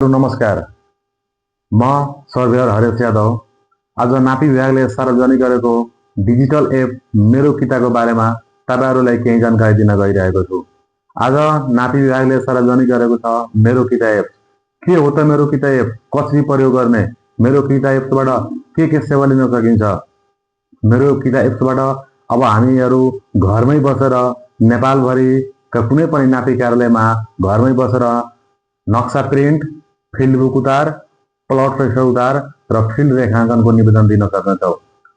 नमस्कार, म सर्वेयर हरेश यादव। आज नापी विभागले सार्वजनिक गरेको डिजिटल एप मेरो किताको बारेमा तपाईँहरूलाई केही जानकारी दिन गइरहेको छु। आज नापी विभागले सार्वजनिक गरेको छ मेरो किता एप। के हो त मेरो किता एप, कसरी प्रयोग गर्ने, मेरो किता एप्सबाट के सेवा लिन सकिन्छ। मेरो किता एप्सबाट अब हामीहरू घरमै बसेर नेपालभरिका कुनै पनि नापी कार्यालयमा घरमै बसेर नक्सा प्रिन्ट, फिल्ड बुक उतार, प्लट रेखा उतार र फिल्ड रेखाङ्कनको निवेदन दिन सक्छौँ।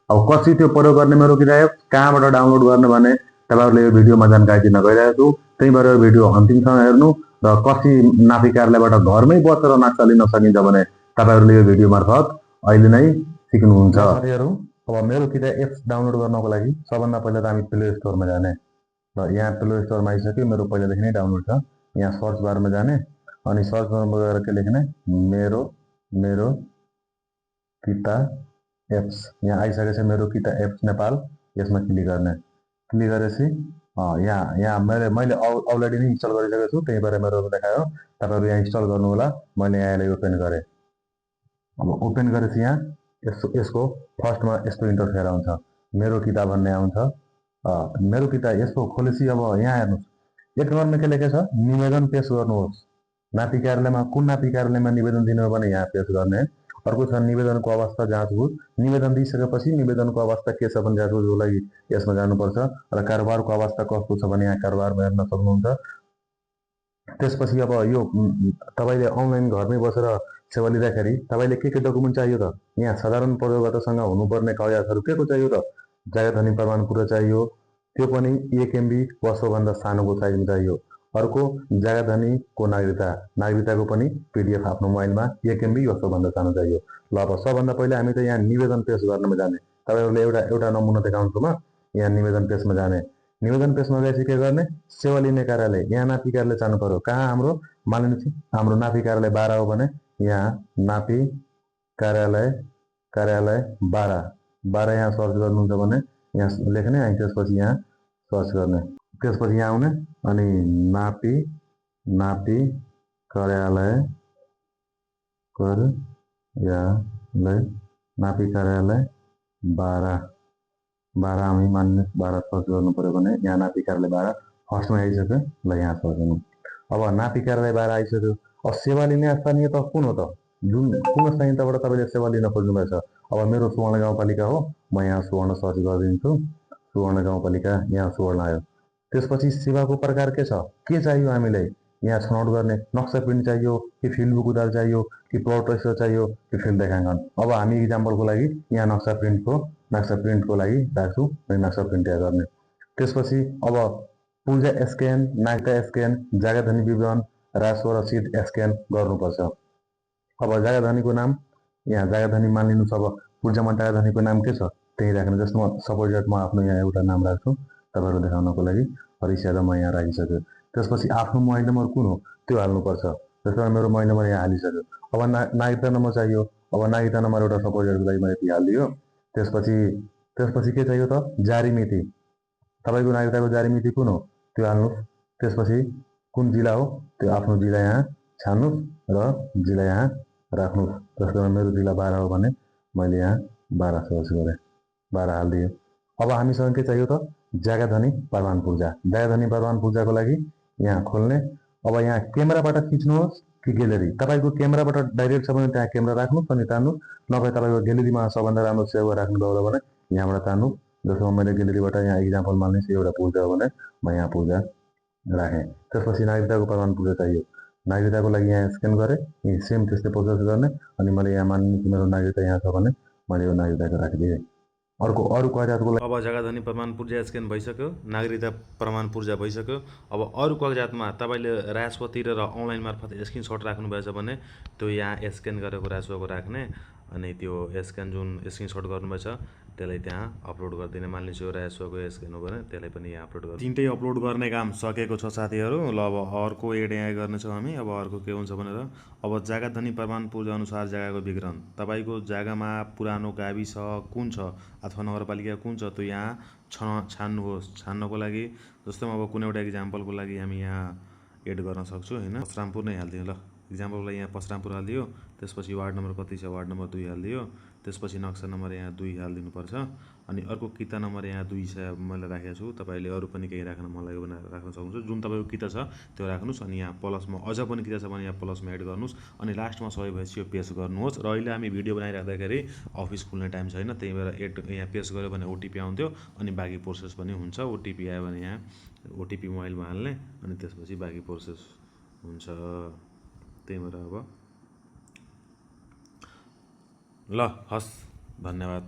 अब कसरी त्यो प्रयोग गर्ने मेरो किता एप, कहाँबाट डाउनलोड गर्ने भने तपाईँहरूले यो भिडियोमा जानकारी दिन गइरहेको छु। त्यही भएर यो भिडियो अन्तिमसम्म हेर्नु र कसरी नापी कार्यालयबाट घरमै बसेर नक्सा लिन सकिन्छ भने तपाईँहरूले यो भिडियो मार्फत अहिले नै सिक्नुहुन्छ। साथीहरू, अब मेरो किता एप्स डाउनलोड गर्नको लागि सबभन्दा पहिला त हामी प्ले स्टोरमा जाने र यहाँ प्ले स्टोरमा आइसक्यो। मेरो पहिलादेखि नै डाउनलोड छ। यहाँ सर्च बारमा जाने अनि सर्च बारमा गएर के लेख्ने, मेरो किता एप्स। यहाँ आइसकेछ मेरो किता एप्स नेपाल। यसमा क्लिक गर्ने। क्लिक गरेपछि यहाँ मैले अलरेडी नै इन्स्टल गरिसकेको छु, त्यही भएर मेरो देखायो। तपाईँहरू यहाँ इन्स्टल गर्नु होला। मैले यहाँलाई ओपन गरेँ। अब ओपन गरेपछि यहाँ यसको फर्स्टमा यस्तो इन्टरफेयर आउँछ, मेरो किता भन्ने आउँछ। मेरो किता यसको खोलेपछि अब यहाँ हेर्नुहोस्, एक नम्बरमा के लेखेको छ, निवेदन पेश गर्नुहोस्। नापी कार्यालयमा कुन नापी कार्यालयमा निवेदन दिनु हो भने यहाँ पेश गर्ने। अर्को छ निवेदनको अवस्था जाँचबुझ। निवेदन दिइसकेपछि निवेदनको अवस्था के छ भने जाँचबुझको लागि यसमा जानुपर्छ र कारोबारको अवस्था कस्तो छ भने यहाँ कारोबारमा हेर्न सक्नुहुन्छ। त्यसपछि अब यो तपाईँले अनलाइन घरमै बसेर सेवा लिँदाखेरि तपाईँले के डकुमेन्ट चाहियो त, यहाँ साधारण प्रयोगकर्तासँग हुनुपर्ने कागजातहरू के को चाहियो त, जग्गाधनी प्रमाणपत्र चाहियो, त्यो पनि 1 MB वा सोभन्दा सानोको साइजमा चाहियो। अर्को जग्गाधनीको नागरिकताको पनि PDF आफ्नो मोबाइलमा 1 MB वा सोभन्दा सानो चाहियो। ल अब सबभन्दा पहिला हामी त यहाँ निवेदन पेश गर्नमा जाने। तपाईँहरूले एउटा नमुना देखाउँछु म। यहाँ निवेदन पेशमा जाने। निवेदन पेशमा गएपछि के गर्ने, सेवा लिने कार्यालय, यहाँ नापी कार्यालय जानु पर्यो। कहाँ हाम्रो, मानिलिनुहोस् हाम्रो नापी कार्यालय 12 हो भने यहाँ नापी कार्यालय 12 यहाँ सर्च गर्नुहुन्छ भने यहाँ लेख्ने, अनि त्यसपछि यहाँ सर्च गर्ने। त्यसपछि यहाँ आउने अनि नापी कार्यालय नापी कार्यालय 12 हामी मान्ने 12 सर्च गर्नु पर्यो भने यहाँ नापी कार्यालय 12 फर्स्टमा आइसक्यो। ल यहाँ सर्च गर्नु। अब नापी कार्यालय 12 आइसक्यो। अब सेवा लिने स्थानीयता कुन हो त, कुन स्थानीयताबाट तपाईँले सेवा लिन खोज्नुभएछ। अब मेरो सुवर्ण गाउँपालिका हो, म यहाँ सुवर्ण सर्च गरिदिन्छु। सुवर्ण गाउँपालिका, यहाँ सुवर्ण आयो। त्यसपछि सेवाको प्रकार के छ, के चाहियो हामीलाई, यहाँ छनौट गर्ने। नक्सा प्रिन्ट चाहियो कि फिल्ड बुक उधार चाहियो कि प्लट रेसो चाहियो कि फिल्ड रेखाङ्कन। अब हामी इक्जाम्पलको लागि यहाँ नक्सा प्रिन्टको लागि राख्छु, नक्सा प्रिन्ट गर्ने। त्यसपछि अब पूर्जा स्क्यान, नागरिकता स्क्यान, जग्गाधनी विवरण, राजस्व रसिद स्क्यान गर्नुपर्छ। अब जग्गाधनीको नाम, यहाँ जग्गाधनी मानिलिनुहोस्। अब पूर्जामा जग्गाधनीको नाम के छ त्यही राख्ने। जसमा सपोज म आफ्नो यहाँ एउटा नाम राख्छु तपाईँहरू देखाउनको लागि। हरिश यादव म यहाँ राखिसक्यो। त्यसपछि आफ्नो मोबाइल नम्बर कुन हो त्यो हाल्नुपर्छ। जसमा मेरो मोबाइल नम्बर यहाँ हालिसक्यो। अब नागरिकता नम्बर चाहियो। अब नागरिकता नम्बर एउटा सपोजहरूको लागि मैले त्यही हालिदियो। त्यसपछि के चाहियो त, जारी मिति, तपाईँको नागरिकताको जारी मिति कुन हो त्यो हाल्नुहोस्। त्यसपछि कुन जिल्ला हो त्यो आफ्नो जिल्ला यहाँ छान्नुहोस् र जिल्ला यहाँ राख्नुहोस्। जसमा मेरो जिल्ला 12 हो भने मैले यहाँ 12 सर्च गरेँ, 12 हालिदिएँ। अब हामीसँग के चाहियो त, जग्गाधनी प्रमाण पूर्जा। जग्गाधनी प्रमाण पूर्जाको लागि यहाँ खोल्ने। अब यहाँ क्यामेराबाट खिच्नुहोस् कि ग्यालेरी, तपाईँको क्यामेराबाट डाइरेक्ट छ भने त्यहाँ क्यामेरा राख्नुहोस् अनि तान्नुहोस्, नभए तपाईँको ग्यालेरीमा सबभन्दा राम्रो सेभ राख्नुभयो भने यहाँबाट तान्नुहोस्। जसमा मैले ग्यालेरीबाट यहाँ इक्जाम्पल मान्नुहोस् एउटा पूर्जा हो भने म यहाँ पूर्जा राखेँ। त्यसपछि नागरिकताको प्रमाण पूर्जा चाहियो। नागरिकताको लागि यहाँ स्क्यान गरेँ, सेम त्यस्तै प्रोसेस गर्ने। अनि मैले यहाँ मान्नु मेरो नागरिकता यहाँ छ भने मैले यो नागरिकताको राखिदिएँ। अरू कागजातको लागि अब जग्गाधनी प्रमाण पूर्जा स्क्यान भइसक्यो, नागरिकता प्रमाण पूर्जा भइसक्यो। अब अरू कागजातमा तपाईँले राजस्व तिरेर अनलाइन मार्फत स्क्रिनसट राख्नुभएछ भने त्यो यहाँ स्क्यान गरेको राजस्वको राख्ने अनि त्यो स्क्यान जुन स्क्रिनसट गर्नुभएछ त्यसलाई त्यहाँ अपलोड गरिदिने। मानिलिनुहोस् यो राजस्वको स्क्यान हो भने त्यसलाई पनि यहाँ अपलोड गर्नु। तिनटै अपलोड गर्ने काम सकेको छ साथीहरू। ल अब अर्को एड यहाँ गर्नेछौँ हामी। अब अर्को के हुन्छ भनेर, अब जग्गाधनी प्रमाण पूर्जा अनुसार जग्गाको विवरण, तपाईँको जग्गामा पुरानो गाविस कुन छ अथवा नगरपालिका कुन छ त्यो यहाँ छान्नुहोस्। छान्नको लागि जस्तै अब कुनै एउटा इक्जाम्पलको लागि हामी यहाँ एड गर्न सक्छौँ होइन, रामपुर नै हालिदिउँ। ल इक्जाम्पलको लागि यहाँ परशुरामपुर हालिदियो, त्यसपछि वार्ड नम्बर कति छ वार्ड नम्बर 2 हालिदियो, त्यसपछि नक्सा नम्बर यहाँ 2 हालिदिनुपर्छ। अनि अर्को किता नम्बर यहाँ 2 छ मैले राखेको छु, तपाईँले अरू पनि केही राख्न मन लाग्यो भने राख्न सक्नुहुन्छ। जुन तपाईँको किता छ त्यो राख्नुहोस्, अनि यहाँ प्लसमा अझ पनि किता छ भने यहाँ प्लसमा एड गर्नुहोस्, अनि लास्टमा सबै भएपछि यो पेस्ट गर्नुहोस्। र अहिले हामी भिडियो बनाइराख्दाखेरि अफिस खुल्ने टाइम छैन, त्यही भएर यहाँ पेस्ट गऱ्यो भने ओटिपी आउँथ्यो, अनि बाँकी प्रोसेस पनि हुन्छ। ओटिपी आयो भने यहाँ ओटिपी मोबाइलमा हाल्ने, अनि त्यसपछि बाँकी प्रोसेस हुन्छ। त्यही भएर अब ल हस्, धन्यवाद।